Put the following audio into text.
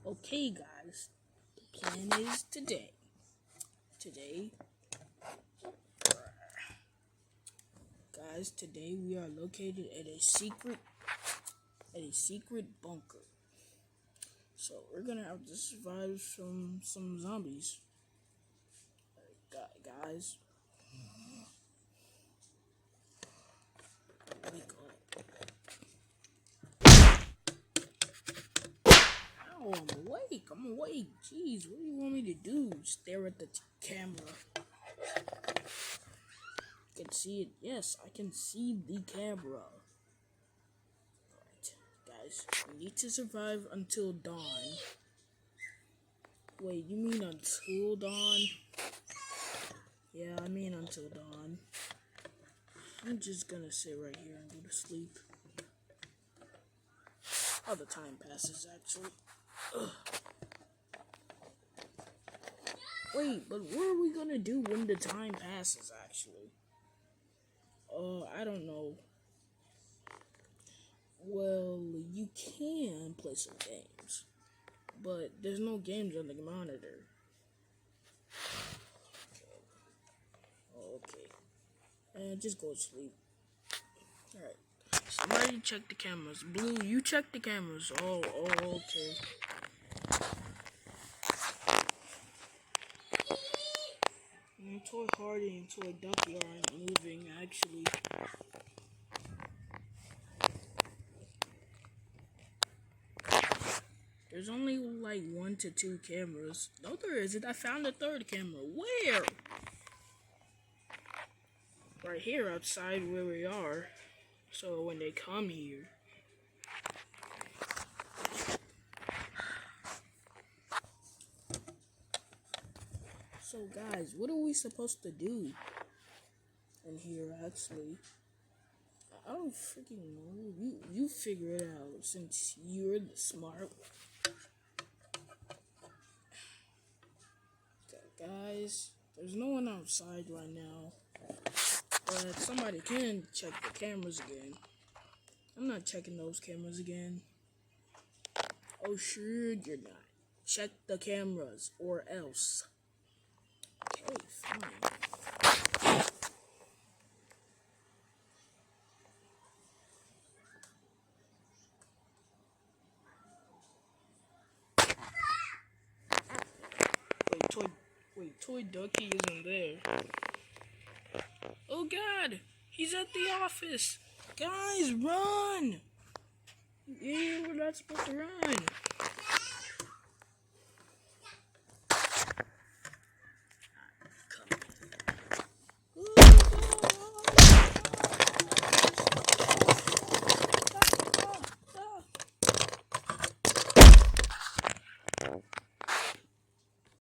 Okay, guys, the plan is today, today we are located at a secret bunker. So we're gonna have to survive some zombies. Guys, wake up. Ow, I'm awake. Jeez, what do you want me to do? Stare at the camera. You can see it. Yes, I can see the camera. Alright, guys, we need to survive until dawn. Wait, you mean until dawn? Yeah, I mean until dawn. I'm just gonna sit right here and go to sleep. Oh, the time passes, actually. Ugh. Wait, but what are we gonna do when the time passes, actually? I don't know. Well, you can play some games, but there's no games on the monitor. Okay. And just go to sleep. Alright. Somebody check the cameras. Blue, you check the cameras. Oh, okay. Toy Hardy and Toy Ducky aren't moving, actually. There's only like 1 to 2 cameras. No, there isn't. I found a 3rd camera. Where? Right here outside where we are. So when they come here. So guys, what are we supposed to do in here actually? I don't freaking know. You figure it out since you're the smart. Guys, there's no one outside right now. But somebody can check the cameras again. I'm not checking those cameras again. Oh, sure you're not. Check the cameras or else. Okay, fine. Toy Ducky isn't there. Oh God, he's at the office. Guys, run! Yeah, we're not supposed to run.